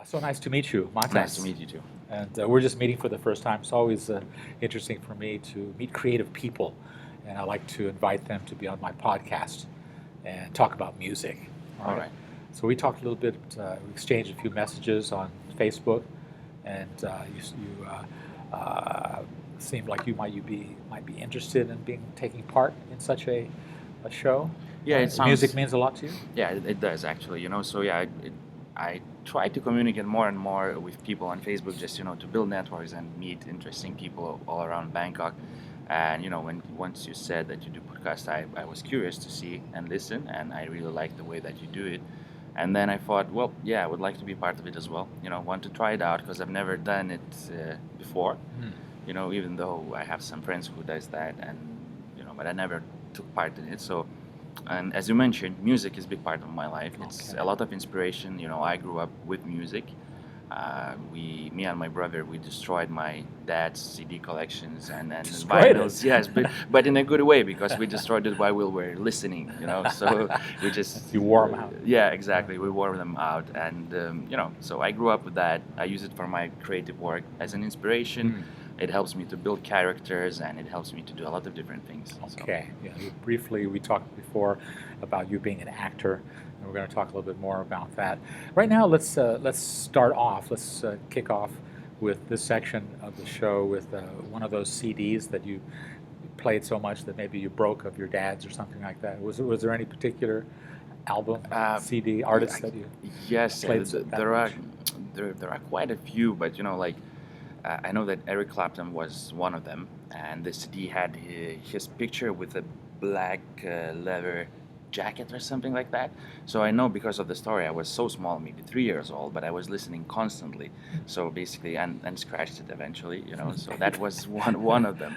So nice to meet you, Matas. Nice to meet you too. And we're just meeting for the first time. It's always interesting for me to meet creative people, and I like to invite them to be on my podcast and talk about music. All right. So we talked a little bit. We exchanged a few messages on Facebook, and you seemed like you might be interested in taking part in such a show. Yeah, it sounds. Music means a lot to you. Yeah, it does actually. So yeah, I try to communicate more and more with people on Facebook, just to build networks and meet interesting people all around Bangkok. And when once you said that you do podcast, I was curious to see and listen, and I really like the way that you do it. And then I thought, well, yeah, I would like to be part of it as well. Want to try it out because I've never done it before. Even though I have some friends who does that, and but I never took part in it. So, and as you mentioned, music is a big part of my life. It's a lot of inspiration. I grew up with music. Me and my brother, we destroyed my dad's CD collections and vinyls. Yes, but in a good way because we destroyed it while we were listening. So we just you wore them out. Yeah, exactly. We wore them out, and so I grew up with that. I use it for my creative work as an inspiration. It helps me to build characters, and it helps me to do a lot of different things. Okay. So. Yeah. Briefly, we talked before about you being an actor, and we're going to talk a little bit more about that. Right now, let's start off. Let's kick off with this section of the show with one of those CDs that you played so much that maybe you broke of your dad's or something like that. Was there any particular album, CD, artist that you played? There are quite a few, but I know that Eric Clapton was one of them, and the CD had his picture with a black leather jacket or something like that. So I know because of the story, I was so small, maybe 3 years old, but I was listening constantly. So basically, and scratched it eventually, So that was one of them.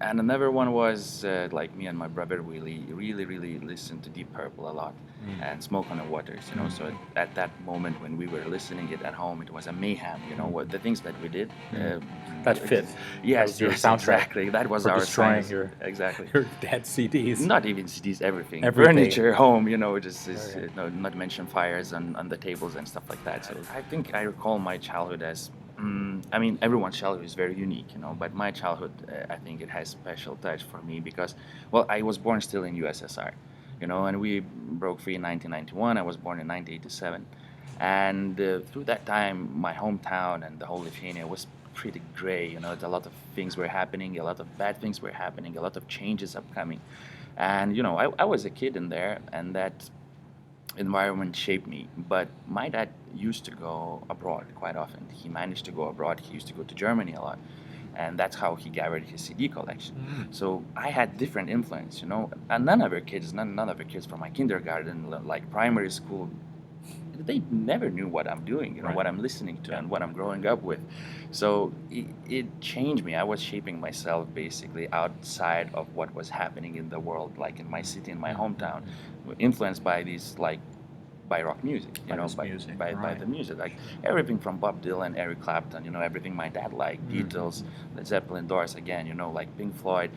And another one was like me and my brother really listened to Deep Purple a lot and Smoke on the Waters, So at that moment when we were listening it at home, it was a mayhem, what the things that we did. That fit. Yes, your soundtrack. Exactly. That was our destroying science. your exactly. Your dad's CDs. Not even CDs, everything. Everything. Furniture, home, not to mention fires on the tables and stuff like that. So I think I recall my childhood as. Everyone's childhood is very unique, but my childhood, I think it has special touch for me because, well, I was born still in USSR, and we broke free in 1991. I was born in 1987. And through that time, my hometown and the whole Lithuania was pretty gray, a lot of things were happening, a lot of bad things were happening, a lot of changes upcoming. And, I was a kid in there, and that environment shaped me. But my dad used to go abroad quite often. He managed to go abroad. He used to go to Germany a lot, and that's how he gathered his CD collection. So I had different influence, and none of the kids from my kindergarten, like primary school, they never knew what I'm doing, Right. what I'm listening to and what I'm growing up with. So it changed me. I was shaping myself basically outside of what was happening in the world, like in my city, in my hometown, influenced by these by rock music, By the music, like everything from Bob Dylan, Eric Clapton, everything my dad liked, Beatles, Led Zeppelin, Doors, again, like Pink Floyd.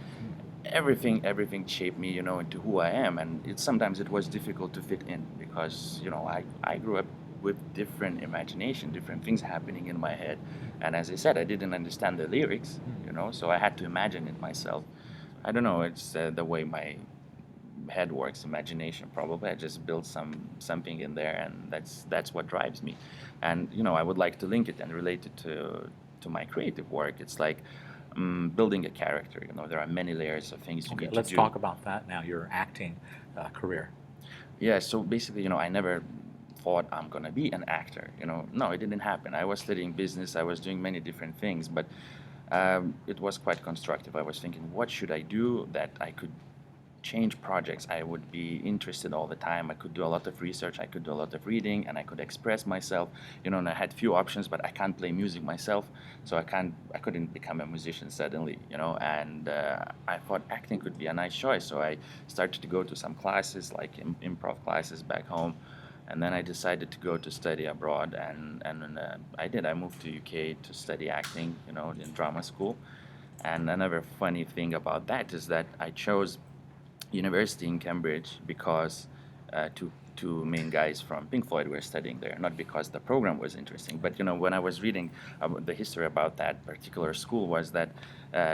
Everything shaped me, into who I am, and sometimes it was difficult to fit in because, I grew up with different imagination, different things happening in my head, and as I said, I didn't understand the lyrics, so I had to imagine it myself. I don't know, it's the way my head works, imagination probably. I just built something in there, and that's what drives me, and I would like to link it and relate it to my creative work. It's like building a character. There are many layers of things you need to do. Let's talk about that now. Your acting career. Yeah. So basically, I never thought I'm gonna be an actor. No, it didn't happen. I was studying business. I was doing many different things, but it was quite constructive. I was thinking, what should I do that I could change projects? I would be interested all the time. I could do a lot of research, I could do a lot of reading, and I could express myself, and I had few options, but I can't play music myself, so I couldn't become a musician suddenly, and I thought acting could be a nice choice, so I started to go to some classes, like improv classes back home, and then I decided to go to study abroad, and I moved to UK to study acting, in drama school. And another funny thing about that is that I chose university in Cambridge because to two main guys from Pink Floyd were studying there, not because the program was interesting, but when I was reading the history about that particular school was that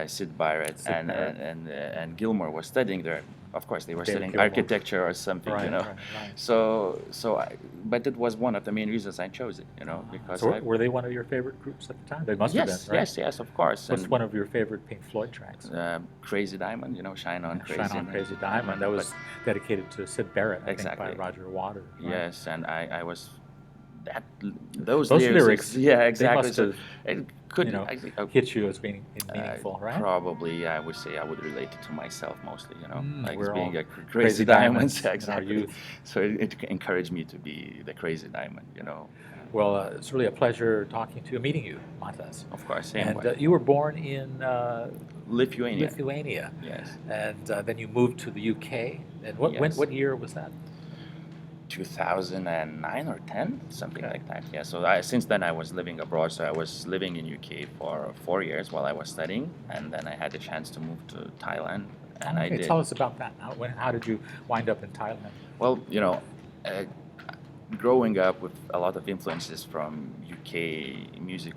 Sid Barrett and Gilmour was studying there. Of course, they were David studying Gilmour. architecture or something, Right. But it was one of the main reasons I chose it, because So were they one of your favorite groups at the time? They must have been, right? yes, of course. What's one of your favorite Pink Floyd tracks? Crazy Diamond, Shine On Crazy. Shine On Crazy Diamond. That was dedicated to Sid Barrett, I think, by Roger Waters. Right? Yes, and I was those lyrics. Yeah, exactly. They must have, it could hit you as being meaningful, right? Probably, I would say I would relate it to myself mostly, like we're being all a crazy diamond. in our youth. So it encouraged me to be the crazy diamond, Well, it's really a pleasure meeting you, Matas. Of course, and you were born in Lithuania. Yes. And then you moved to the UK. And what year was that? 2009 or 10, something like that. Yeah. So since then I was living abroad. So I was living in UK for 4 years while I was studying, and then I had the chance to move to Thailand. And I did. Tell us about that. How did you wind up in Thailand? Well, growing up with a lot of influences from UK music,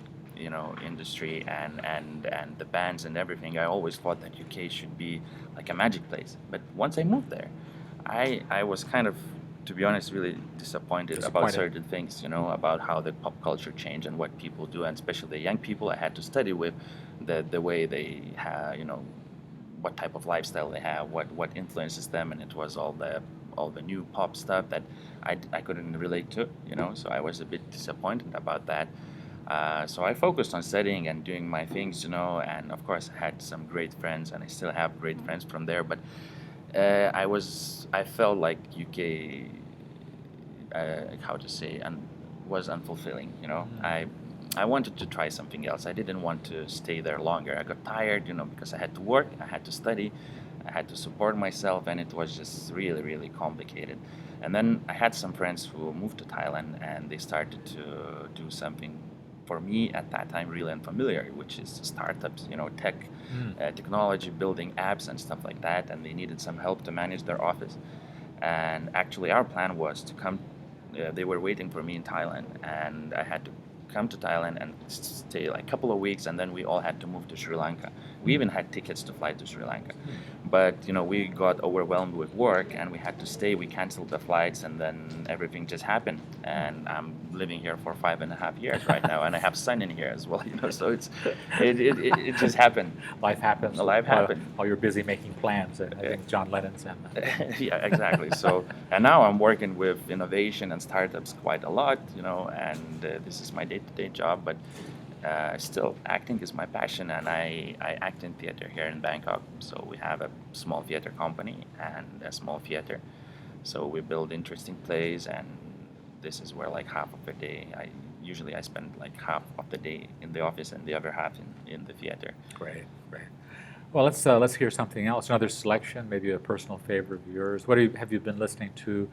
industry and the bands and everything, I always thought that UK should be like a magic place. But once I moved there, I was kind of, to be honest, really disappointed about certain things, about how the pop culture changed and what people do, and especially the young people I had to study with, the way they have, what type of lifestyle they have, what influences them, and it was all the new pop stuff that I couldn't relate to, so I was a bit disappointed about that. So I focused on studying and doing my things, and of course I had some great friends, and I still have great friends from there, but I felt like UK, was unfulfilling. I wanted to try something else. I didn't want to stay there longer. I got tired, because I had to work, I had to study, I had to support myself, and it was just really, really complicated. And then I had some friends who moved to Thailand, and they started to do something for me at that time really unfamiliar, which is startups, technology, building apps and stuff like that, and they needed some help to manage their office. And actually our plan was to come, they were waiting for me in Thailand, and I had to come to Thailand and stay like a couple of weeks, and then we all had to move to Sri Lanka. We even had tickets to fly to Sri Lanka. But, we got overwhelmed with work and we had to stay. We canceled the flights, and then everything just happened. And I'm living here for 5.5 years right now, and I have son in here as well, so it just happened. Life happens. Life happened. While you're busy making plans, I think John Lennon said that. Yeah, exactly. So, and now I'm working with innovation and startups quite a lot, and this is my day-to-day job, but still, acting is my passion, and I act in theater here in Bangkok. So we have a small theater company and a small theater. So we build interesting plays, and this is where like half of the day, I spend like half of the day in the office and the other half in the theater. Great. Well, let's hear something else. Another selection, maybe a personal favorite of yours. What have you been listening to,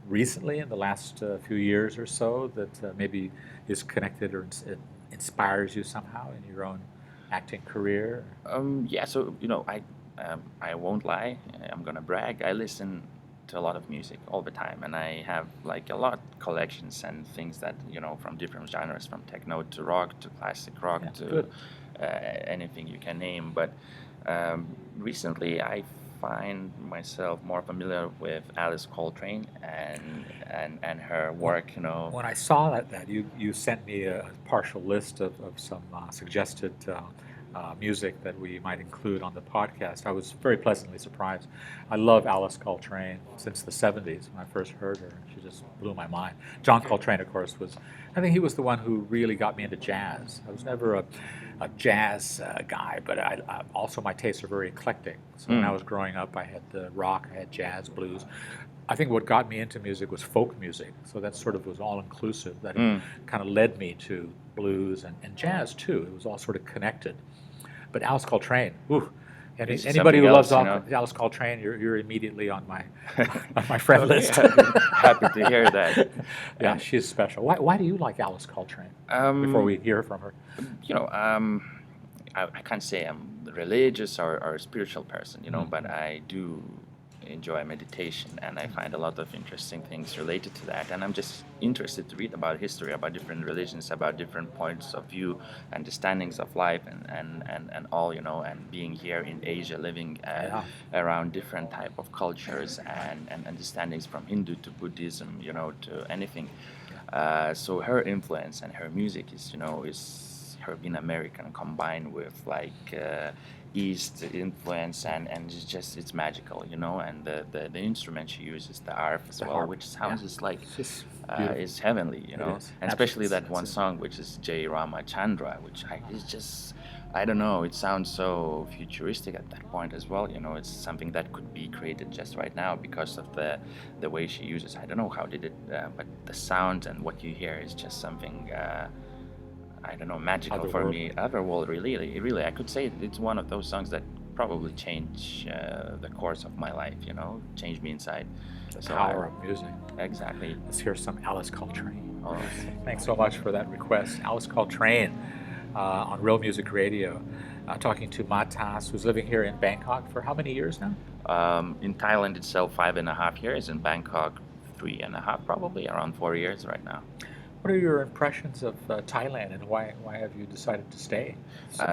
recently in the last few years or so that maybe is connected or inspires you somehow in your own acting career? Yeah, so I won't lie, I'm gonna brag. I listen to a lot of music all the time, and I have like a lot collections and things that from different genres, from techno to rock to classic rock to anything you can name. But recently I find myself more familiar with Alice Coltrane and her work. When I saw that you sent me a partial list of some suggested music that we might include on the podcast, I was very pleasantly surprised. I love Alice Coltrane since the 70s when I first heard her. She just blew my mind. John Coltrane, of course, I think he was the one who really got me into jazz. I was never a jazz guy, but also my tastes are very eclectic. So when I was growing up, I had rock, I had jazz, blues. I think what got me into music was folk music, so that sort of was all-inclusive. That kind of led me to blues and jazz, too. It was all sort of connected. But Alice Coltrane, anybody who loves Alice Coltrane, you're immediately on my friend list. Happy to hear that. Yeah, she's special. Why do you like Alice Coltrane? Before we hear from her, I can't say I'm religious or a spiritual person, but I do enjoy meditation, and I find a lot of interesting things related to that. And I'm just interested to read about history, about different religions, about different points of view, understandings of life, and all, and being here in Asia, living around different type of cultures and understandings from Hindu to Buddhism, to anything. So her influence and her music is her being American combined with East influence, and it's magical, and the instrument she uses, the harp as well, which sounds is heavenly, and especially that one song which is Jai Ramachandra, which is just, I don't know, it sounds so futuristic at that point as well. It's something that could be created just right now because of the way she uses. I don't know how did it, but the sound and what you hear is just something, I don't know, magical for me. Otherworld, really, I could say it's one of those songs that probably changed the course of my life. Changed me inside. The power of music. Exactly. Let's hear some Alice Coltrane. Oh, Thanks so much for that request. Alice Coltrane on Real Music Radio, talking to Matas, who's living here in Bangkok for how many years now? In Thailand itself, 5.5 years. In Bangkok, 3.5, probably around 4 years right now. What are your impressions of Thailand, and why have you decided to stay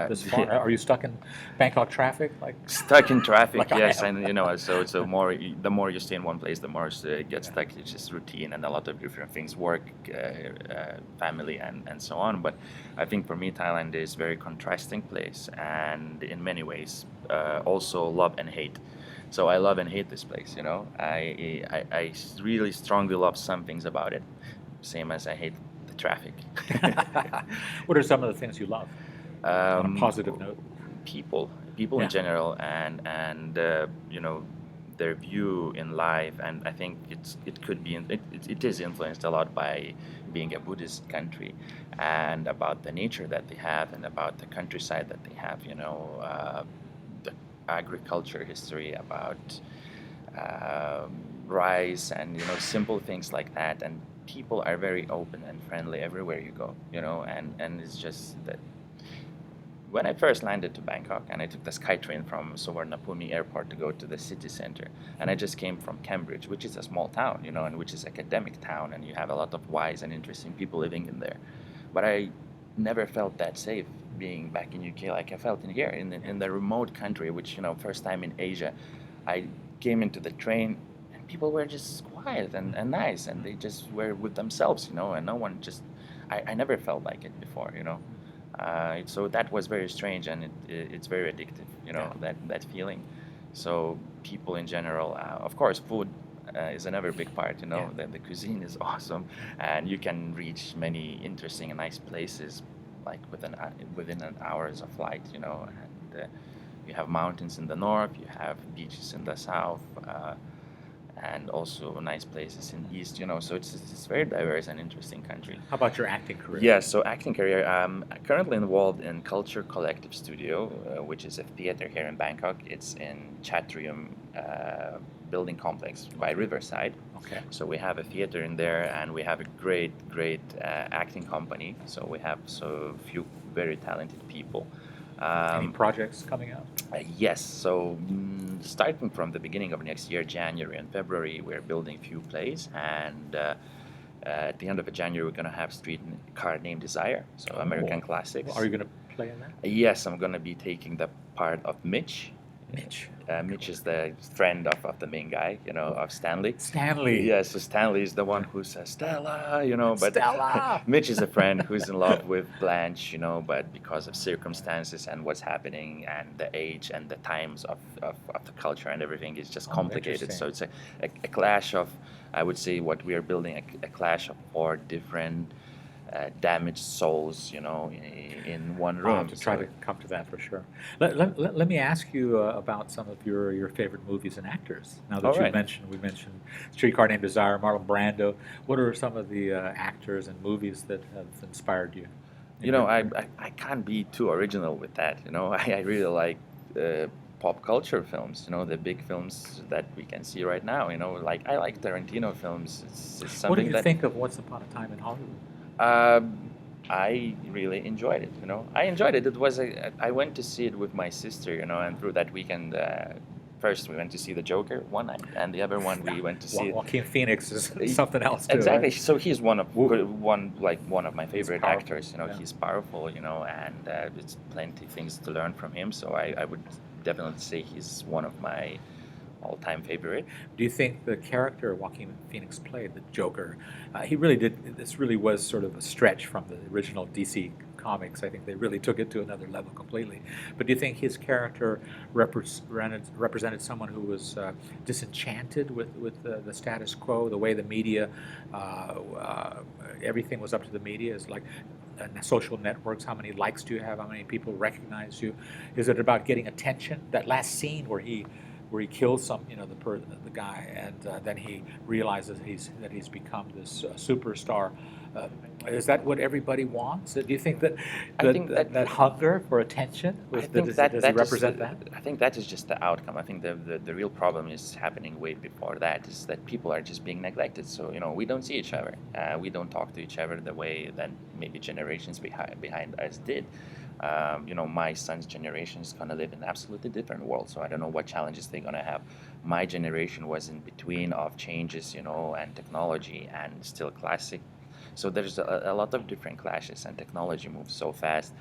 this far? Are you stuck in Bangkok traffic? Stuck in traffic, yes, and so the more you stay in one place, the more it gets stuck. It's just routine and a lot of different things, work, family, and so on. But I think for me, Thailand is a very contrasting place, and in many ways, also love and hate. So I love and hate this place. I really strongly love some things about it. Same as I hate the traffic. What are some of the things you love? On a positive note, people in general, and their view in life, and I think it is influenced a lot by being a Buddhist country, and about the nature that they have, and about the countryside that they have. The agriculture history, about rice, and simple things like that, and people are very open and friendly everywhere you go, and it's just that when I first landed to Bangkok and I took the SkyTrain from Suvarnabhumi airport to go to the city center, and I just came from Cambridge, which is a small town, and which is academic town, and you have a lot of wise and interesting people living in there. But I never felt that safe being back in UK like I felt in here, in the remote country, which, first time in Asia, I came into the train, people were just quiet and nice, and they just were with themselves, and no one just, I never felt like it before, so that was very strange, and it's very addictive, that feeling. So people in general, of course, food is another big part, the cuisine is awesome, and you can reach many interesting and nice places like within an hour's of flight, and you have mountains in the north, you have beaches in the south, and also nice places in the east, so it's very diverse and interesting country. How about your acting career? Yes, so acting career, I'm currently involved in Culture Collective Studio, which is a theater here in Bangkok. It's in Chatrium building complex by Riverside. Okay. So we have a theater in there, and we have a great acting company. So we have few very talented people. Any projects coming up? Yes, so starting from the beginning of next year, January and February, we're building a few plays, and at the end of January, we're going to have Streetcar Named Desire, so American classics. Are you going to play in that? Yes, I'm going to be taking the part of Mitch. Mitch is the friend of the main guy, of Stanley. Stanley. Yes, so Stanley is the one who says, Stella, but Stella! Mitch is a friend who's in love with Blanche, but because of circumstances and what's happening and the age and the times of the culture and everything, it's just complicated. So it's a clash of, I would say, what we are building, a clash of 4 different damaged souls, in one room. To try to come to that for sure. Let me ask you about some of your favorite movies and actors. Now that we mentioned Streetcar Named Desire, Marlon Brando. What are some of the actors and movies that have inspired you? I can't be too original with that. I really like pop culture films. The big films that we can see right now. Like I like Tarantino films. It's something. What do you think of Once Upon a Time in Hollywood? I really enjoyed it. I enjoyed it. I went to see it with my sister. And through that weekend, first we went to see the Joker one night, and the other one we went to see. Joaquin Phoenix is something else too. Exactly. Right? So he's one of my favorite powerful, actors. You know, yeah. he's powerful. You know, and it's plenty things to learn from him. So I would definitely say he's one of my all-time favorite. Do you think the character Joaquin Phoenix played, the Joker, he really did, this really was sort of a stretch from the original DC comics. I think they really took it to another level completely. But do you think his character represented someone who was disenchanted with the status quo, the way the media, everything was up to the media, is like social networks, how many likes do you have, how many people recognize you? Is it about getting attention? That last scene where he kills the guy, and then he realizes that he's become this superstar. Is that what everybody wants? Do you think that that hunger for attention does he represent that? I think that is just the outcome. I think the real problem is happening way before that. Is that people are just being neglected. So we don't see each other. We don't talk to each other the way that maybe generations behind us did. My son's generation is going to live in an absolutely different world, so I don't know what challenges they're going to have. My generation was in between of changes, and technology and still classic. So there's a lot of different clashes, and technology moves so fast.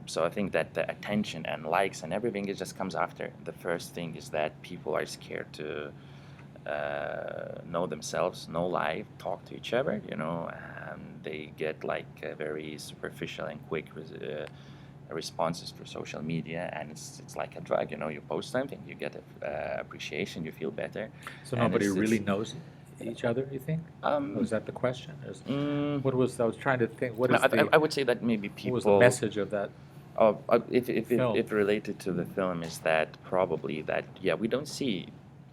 So I think that the attention and likes and everything, it just comes after. The first thing is that people are scared to know themselves, know life, talk to each other, and they get very superficial and quick responses through social media, and it's like a drug. You post something, you get appreciation, you feel better. So nobody really knows each other, you think? Was that the question? What was, I was trying to think, what is I would say that maybe people... What was the message of that? If related to the film, is that probably that, we don't see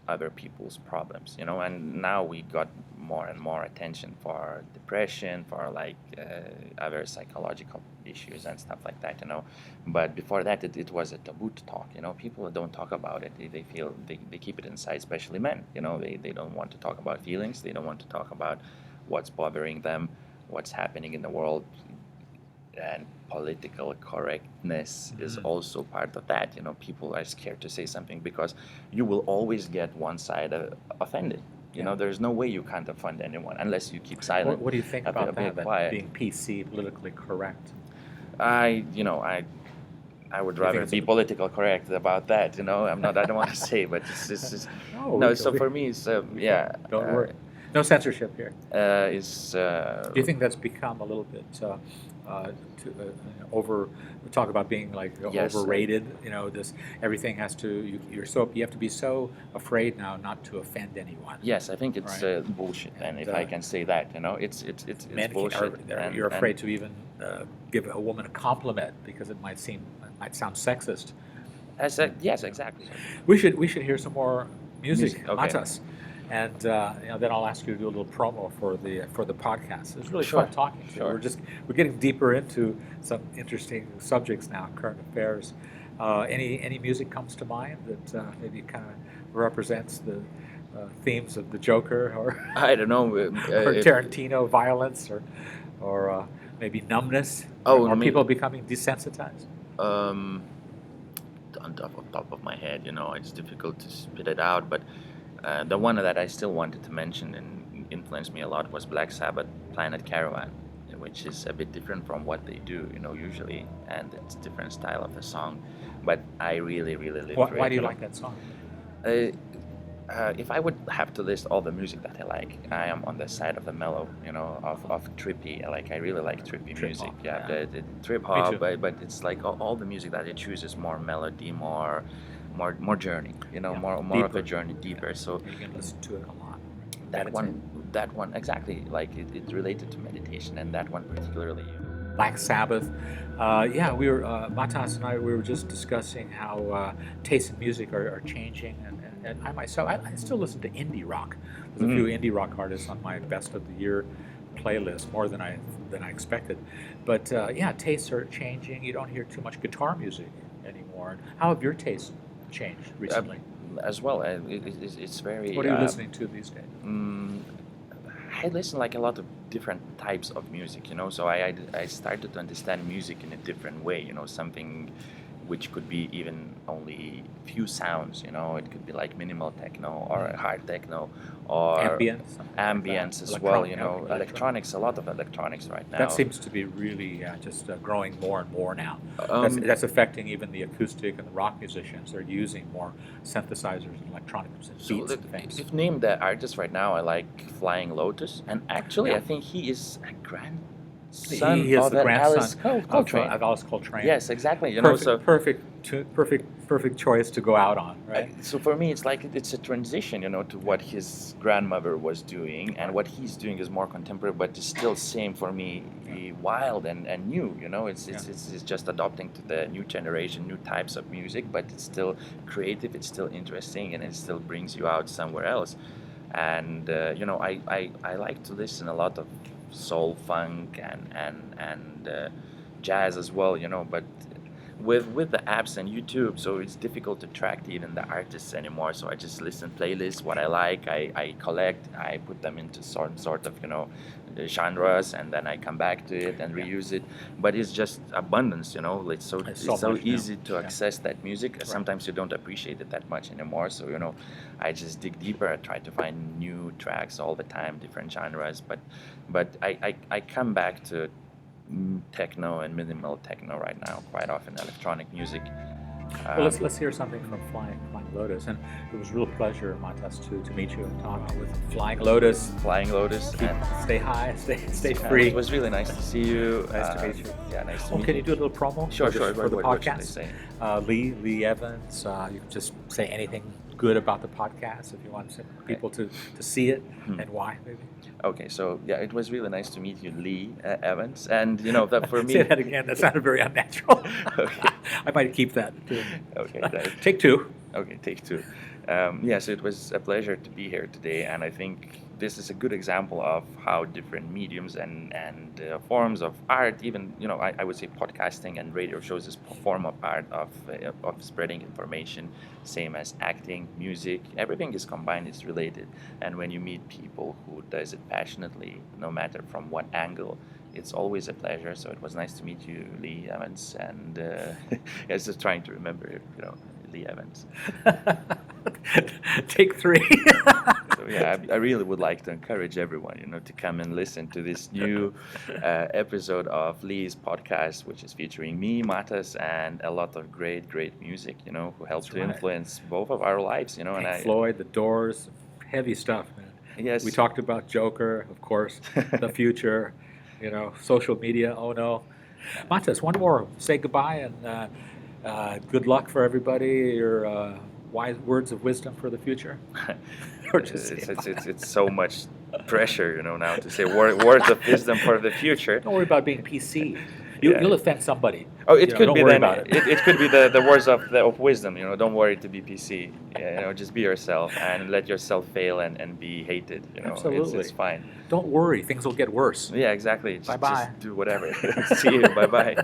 other people's problems, and now we got more and more attention for depression, for other psychological issues and stuff like that, but before that it was a taboo to talk. People don't talk about it. They feel they keep it inside, especially men. They don't want to talk about feelings. They don't want to talk about what's bothering them, what's happening in the world. And political correctness is also part of that. People are scared to say something because you will always get one side offended. There's no way you can't offend anyone unless you keep silent. What do you think about that being PC, politically correct? I would rather be political correct about that. I don't want to say, but it's just no. So for me, it's Don't worry. No censorship here. Do you think that's become a little bit over? We talk about being overrated. This everything has to. You have to be so afraid now not to offend anyone. Yes, I think it's bullshit. And if I can say that, it's bullshit. You're afraid to even give a woman a compliment because it might sound sexist. Yes, exactly. We should hear some more music. Okay. Matas. And then I'll ask you to do a little promo for the podcast. It's really fun talking to you. We're getting deeper into some interesting subjects now, current affairs. Any music comes to mind that maybe kind of represents the themes of the Joker, or I don't know, or Tarantino violence, or maybe numbness, or people becoming desensitized. On top of my head, it's difficult to spit it out, but. The one that I still wanted to mention and influenced me a lot was Black Sabbath, Planet Caravan, which is a bit different from what they do, usually, and it's a different style of the song. But I really, really live for it. Why do you like that song? If I would have to list all the music that I like, I am on the side of the mellow, of trippy. I really like trippy music. The trip hop, but it's like all the music that I choose is more melody, more journey, more of a journey, deeper. So you can listen to it a lot. That one exactly. It's related to meditation, and that one particularly. Black Sabbath. We were Matas and I. We were just discussing how tastes in music are changing, and I myself, I still listen to indie rock. There's a few indie rock artists on my best of the year playlist, more than I expected. But tastes are changing. You don't hear too much guitar music anymore. How have your tastes changed recently? As well, it's very. What are you listening to these days? I listen a lot of different types of music, So I started to understand music in a different way, something which could be even only few sounds, it could be like minimal techno or hard techno or ambience as well, electronics, a lot of electronics right now. That seems to be really just growing more and more now. That's affecting even the acoustic and the rock musicians. They're using more synthesizers and electronics and beats and things. If named the artist right now, I like Flying Lotus, and actually I think he is a grandson he is of the Alice grandson Coltrane. of Alice Coltrane. Yes, exactly. Perfect choice to go out on, right? So for me, it's like it's a transition, to what his grandmother was doing, and what he's doing is more contemporary, but it's still same for me, wild and new. It's just adopting to the new generation, new types of music, but it's still creative, it's still interesting, and it still brings you out somewhere else. And I like to listen a lot of soul, funk, and jazz as well, but with the apps and YouTube, so it's difficult to track even the artists anymore. So I just listen playlists, what I like, I collect, I put them into sort of genres, and then I come back to it and reuse it. But it's just abundance, it's so easy to access that music. Right. Sometimes you don't appreciate it that much anymore. So I just dig deeper. I try to find new tracks all the time, different genres. But I come back to techno and minimal techno right now quite often, electronic music. Well, let's hear something from Flying Lotus. And it was a real pleasure, Matas, to meet you and talk with Flying Lotus. Stay high, stay free. It was really nice to see you. Nice to meet you. Yeah, nice to meet you. Can you do a little promo? Sure. For the what podcast? Should I say? Lee Evans. You can just say anything good about the podcast if you want people to see it and why, maybe. Okay, so yeah, it was really nice to meet you, Lee Evans, and that for me. Say that again. That sounded very unnatural. Okay. I might keep that. Okay, right. Take two. Okay, take two. So it was a pleasure to be here today, and I think this is a good example of how different mediums and forms of art, even I would say podcasting and radio shows is a form of art of spreading information, same as acting, music, everything is combined, it's related. And when you meet people who does it passionately, no matter from what angle, it's always a pleasure. So it was nice to meet you, Lee Evans, and I was just trying to remember, Lee Evans. Take three. So yeah, I really would like to encourage everyone, to come and listen to this new episode of Lee's podcast, which is featuring me, Matas, and a lot of great music, who helped to influence both of our lives, And Floyd, The Doors, heavy stuff, man. Yes. We talked about Joker, of course, the future, social media. Oh no, Matas, one more. Say goodbye and good luck for everybody. Your wise words of wisdom for the future. It's so much pressure, now to say words of wisdom for the future. Don't worry about being PC. You'll offend somebody. Oh, it could don't be worry about it. It could be the words of wisdom. Don't worry to be PC. Just be yourself and let yourself fail and be hated. Absolutely. It's fine. Don't worry, things will get worse. Yeah, exactly. Bye-bye. Just do whatever. See you. Bye-bye.